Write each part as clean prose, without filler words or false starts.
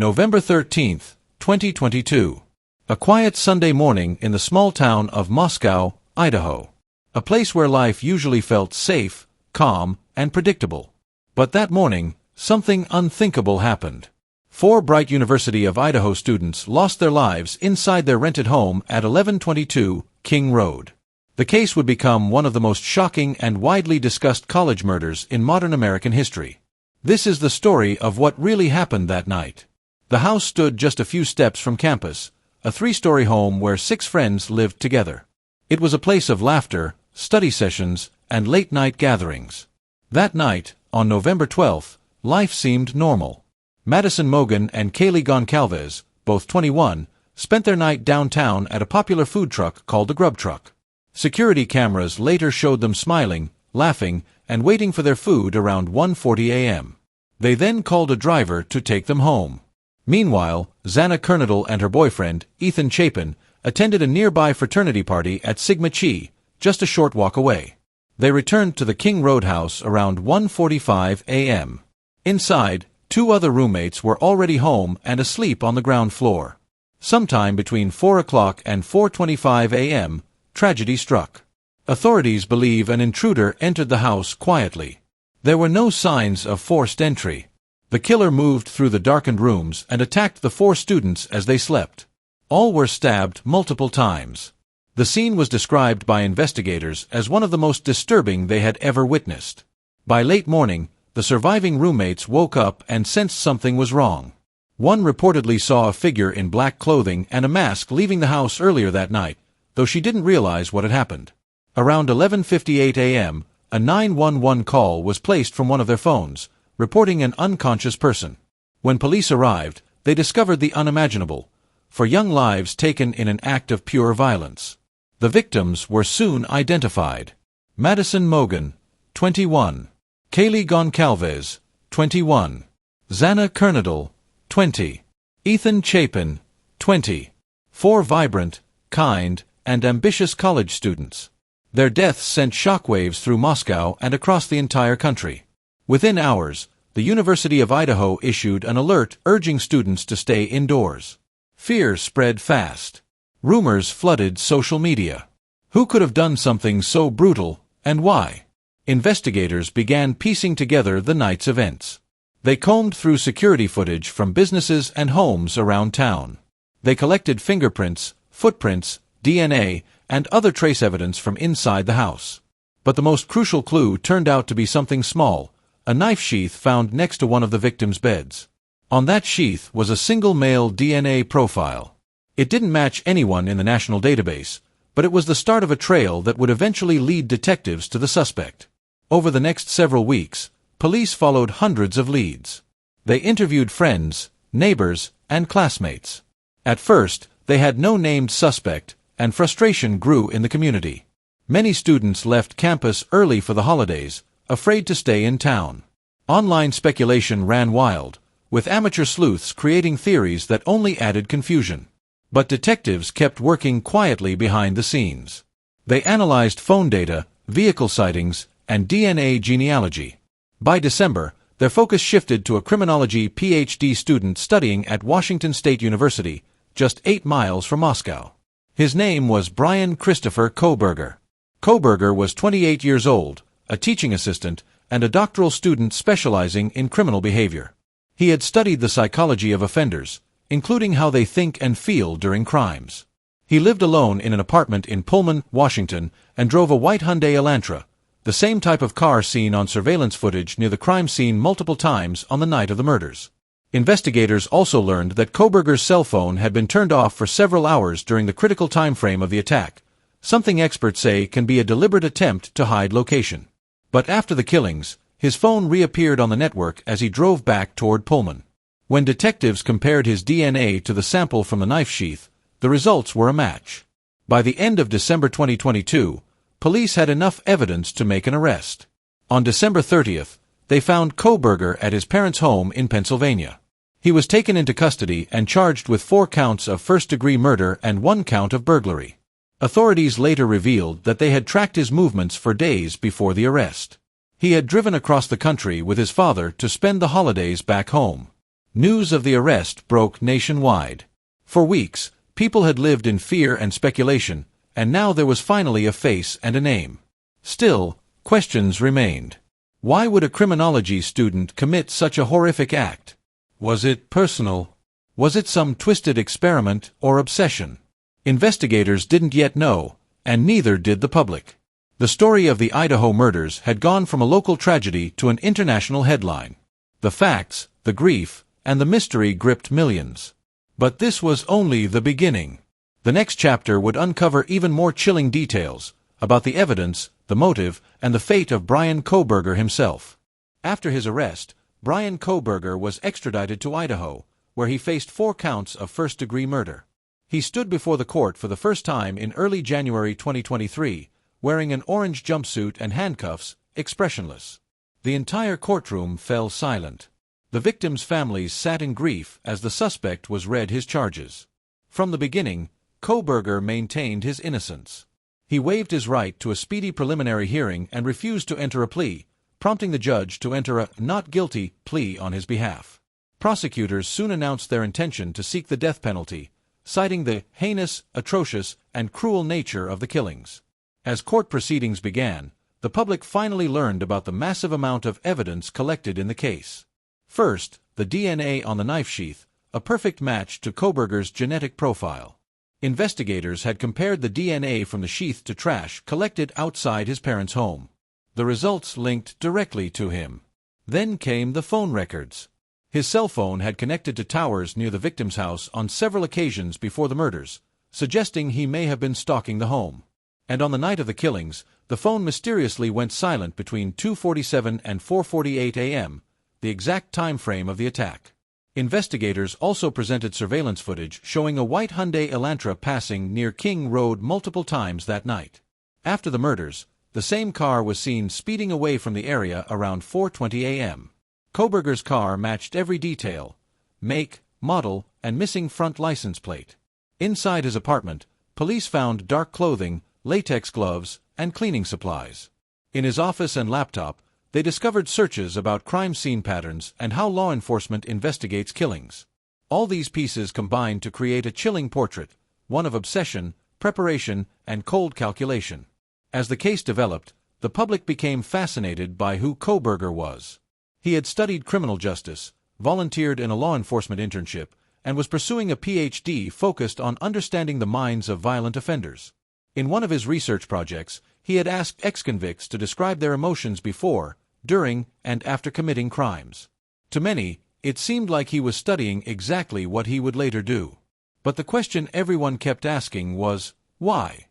November 13, 2022. A quiet Sunday morning in the small town of Moscow, Idaho. A place where life usually felt safe, calm, and predictable. But that morning, something unthinkable happened. 4 bright University of Idaho students lost their lives inside their rented home at 1122 King Road. The case would become one of the most shocking and widely discussed college murders in modern American history. This is the story of what really happened that night. The house stood just a few steps from campus, a 3-story home where 6 friends lived together. It was a place of laughter, study sessions, and late-night gatherings. That night, on November 12th, life seemed normal. Madison Mogen and Kaylee Goncalves, both 21, spent their night downtown at a popular food truck called the Grub Truck. Security cameras later showed them smiling, laughing, and waiting for their food around 1:40 a.m. They then called a driver to take them home. Meanwhile, Xana Kernodle and her boyfriend, Ethan Chapin, attended a nearby fraternity party at Sigma Chi, just a short walk away. They returned to the King Road house around 1:45 a.m. Inside, 2 other roommates were already home and asleep on the ground floor. Sometime between 4 o'clock and 4:25 a.m., tragedy struck. Authorities believe an intruder entered the house quietly. There were no signs of forced entry. The killer moved through the darkened rooms and attacked the 4 students as they slept. All were stabbed multiple times. The scene was described by investigators as one of the most disturbing they had ever witnessed. By late morning, the surviving roommates woke up and sensed something was wrong. One reportedly saw a figure in black clothing and a mask leaving the house earlier that night, though she didn't realize what had happened. Around 11:58 a.m., a 911 call was placed from one of their phones, reporting an unconscious person. When police arrived, they discovered the unimaginable, for young lives taken in an act of pure violence. The victims were soon identified. Madison Mogen, 21. Kaylee Goncalves, 21. Xana Kernodle, 20. Ethan Chapin, 20. 4 vibrant, kind, and ambitious college students. Their deaths sent shockwaves through Moscow and across the entire country. Within hours, the University of Idaho issued an alert urging students to stay indoors. Fear spread fast. Rumors flooded social media. Who could have done something so brutal, and why? Investigators began piecing together the night's events. They combed through security footage from businesses and homes around town. They collected fingerprints, footprints, DNA, and other trace evidence from inside the house. But the most crucial clue turned out to be something small, a knife sheath found next to one of the victims' beds. On that sheath was a single male DNA profile. It didn't match anyone in the national database, but it was the start of a trail that would eventually lead detectives to the suspect. Over the next several weeks, police followed hundreds of leads. They interviewed friends, neighbors, and classmates. At first, they had no named suspect, and frustration grew in the community. Many students left campus early for the holidays, afraid to stay in town. Online speculation ran wild, with amateur sleuths creating theories that only added confusion. But detectives kept working quietly behind the scenes. They analyzed phone data, vehicle sightings, and DNA genealogy. By December, their focus shifted to a criminology Ph.D. student studying at Washington State University, just 8 miles from Moscow. His name was Bryan Kohberger. Kohberger was 28 years old, a teaching assistant, and a doctoral student specializing in criminal behavior. He had studied the psychology of offenders, including how they think and feel during crimes. He lived alone in an apartment in Pullman, Washington, and drove a white Hyundai Elantra, the same type of car seen on surveillance footage near the crime scene multiple times on the night of the murders. Investigators also learned that Kohberger's cell phone had been turned off for several hours during the critical time frame of the attack, something experts say can be a deliberate attempt to hide location. But after the killings, his phone reappeared on the network as he drove back toward Pullman. When detectives compared his DNA to the sample from the knife sheath, the results were a match. By the end of December 2022, police had enough evidence to make an arrest. On December 30th, they found Kohberger at his parents' home in Pennsylvania. He was taken into custody and charged with 4 counts of first-degree murder and 1 count of burglary. Authorities later revealed that they had tracked his movements for days before the arrest. He had driven across the country with his father to spend the holidays back home. News of the arrest broke nationwide. For weeks, people had lived in fear and speculation, and now there was finally a face and a name. Still, questions remained. Why would a criminology student commit such a horrific act? Was it personal? Was it some twisted experiment or obsession? Investigators didn't yet know, and neither did the public. The story of the Idaho murders had gone from a local tragedy to an international headline. The facts, the grief, and the mystery gripped millions. But this was only the beginning. The next chapter would uncover even more chilling details about the evidence, the motive, and the fate of Bryan Kohberger himself. After his arrest, Bryan Kohberger was extradited to Idaho, where he faced 4 counts of first-degree murder. He stood before the court for the first time in early January 2023, wearing an orange jumpsuit and handcuffs, expressionless. The entire courtroom fell silent. The victims' families sat in grief as the suspect was read his charges. From the beginning, Kohberger maintained his innocence. He waived his right to a speedy preliminary hearing and refused to enter a plea, prompting the judge to enter a not guilty plea on his behalf. Prosecutors soon announced their intention to seek the death penalty, citing the heinous, atrocious, and cruel nature of the killings. As court proceedings began, the public finally learned about the massive amount of evidence collected in the case. First, the DNA on the knife sheath, a perfect match to Kohberger's genetic profile. Investigators had compared the DNA from the sheath to trash collected outside his parents' home. The results linked directly to him. Then came the phone records. His cell phone had connected to towers near the victim's house on several occasions before the murders, suggesting he may have been stalking the home. And on the night of the killings, the phone mysteriously went silent between 2:47 and 4:48 a.m., the exact time frame of the attack. Investigators also presented surveillance footage showing a white Hyundai Elantra passing near King Road multiple times that night. After the murders, the same car was seen speeding away from the area around 4:20 a.m. Kohberger's car matched every detail: make, model, and missing front license plate. Inside his apartment, police found dark clothing, latex gloves, and cleaning supplies. In his office and laptop, they discovered searches about crime scene patterns and how law enforcement investigates killings. All these pieces combined to create a chilling portrait, one of obsession, preparation, and cold calculation. As the case developed, the public became fascinated by who Kohberger was. He had studied criminal justice, volunteered in a law enforcement internship, and was pursuing a Ph.D. focused on understanding the minds of violent offenders. In one of his research projects, he had asked ex-convicts to describe their emotions before, during, and after committing crimes. To many, it seemed like he was studying exactly what he would later do. But the question everyone kept asking was, why?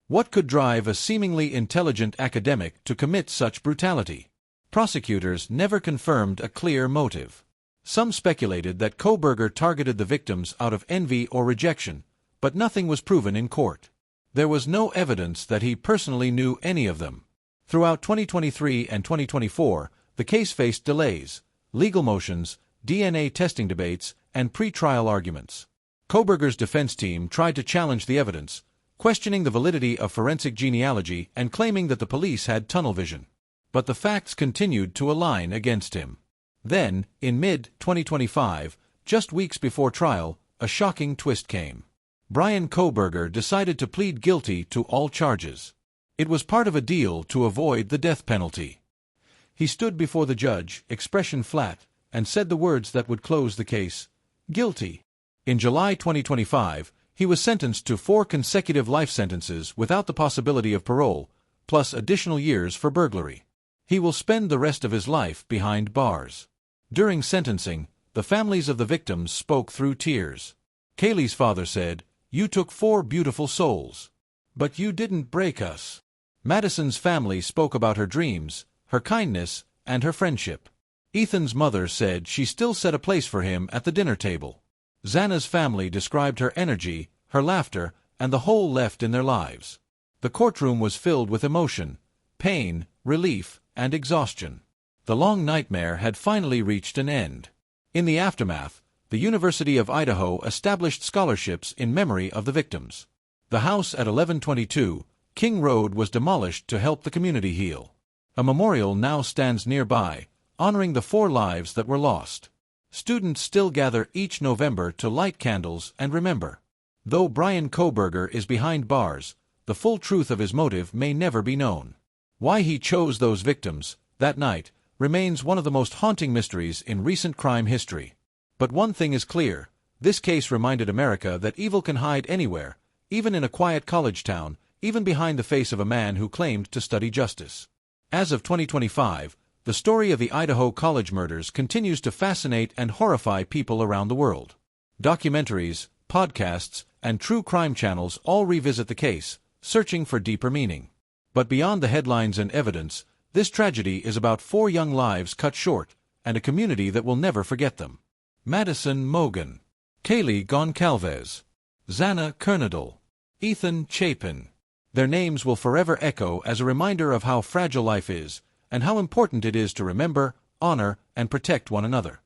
What could drive a seemingly intelligent academic to commit such brutality? Prosecutors never confirmed a clear motive. Some speculated that Kohberger targeted the victims out of envy or rejection, but nothing was proven in court. There was no evidence that he personally knew any of them. Throughout 2023 and 2024, the case faced delays, legal motions, DNA testing debates, and pre-trial arguments. Kohberger's defense team tried to challenge the evidence, questioning the validity of forensic genealogy and claiming that the police had tunnel vision. But the facts continued to align against him. Then, in mid-2025, just weeks before trial, a shocking twist came. Bryan Kohberger decided to plead guilty to all charges. It was part of a deal to avoid the death penalty. He stood before the judge, expression flat, and said the words that would close the case: guilty. In July 2025, he was sentenced to 4 consecutive life sentences without the possibility of parole, plus additional years for burglary. He will spend the rest of his life behind bars. During sentencing, the families of the victims spoke through tears. Kaylee's father said, "You took 4 beautiful souls. But you didn't break us." Madison's family spoke about her dreams, her kindness, and her friendship. Ethan's mother said she still set a place for him at the dinner table. Xana's family described her energy, her laughter, and the hole left in their lives. The courtroom was filled with emotion, pain, relief, and exhaustion. The long nightmare had finally reached an end. In the aftermath, the University of Idaho established scholarships in memory of the victims. The house at 1122 King Road was demolished to help the community heal. A memorial now stands nearby, honoring the 4 lives that were lost. Students still gather each November to light candles and remember. Though Bryan Kohberger is behind bars, the full truth of his motive may never be known. Why he chose those victims, that night, remains one of the most haunting mysteries in recent crime history. But one thing is clear, this case reminded America that evil can hide anywhere, even in a quiet college town, even behind the face of a man who claimed to study justice. As of 2025, the story of the Idaho college murders continues to fascinate and horrify people around the world. Documentaries, podcasts, and true crime channels all revisit the case, searching for deeper meaning. But beyond the headlines and evidence, this tragedy is about 4 young lives cut short, and a community that will never forget them. Madison Mogan, Kaylee Goncalves, Xana Kernadal, Ethan Chapin. Their names will forever echo as a reminder of how fragile life is, and how important it is to remember, honor, and protect one another.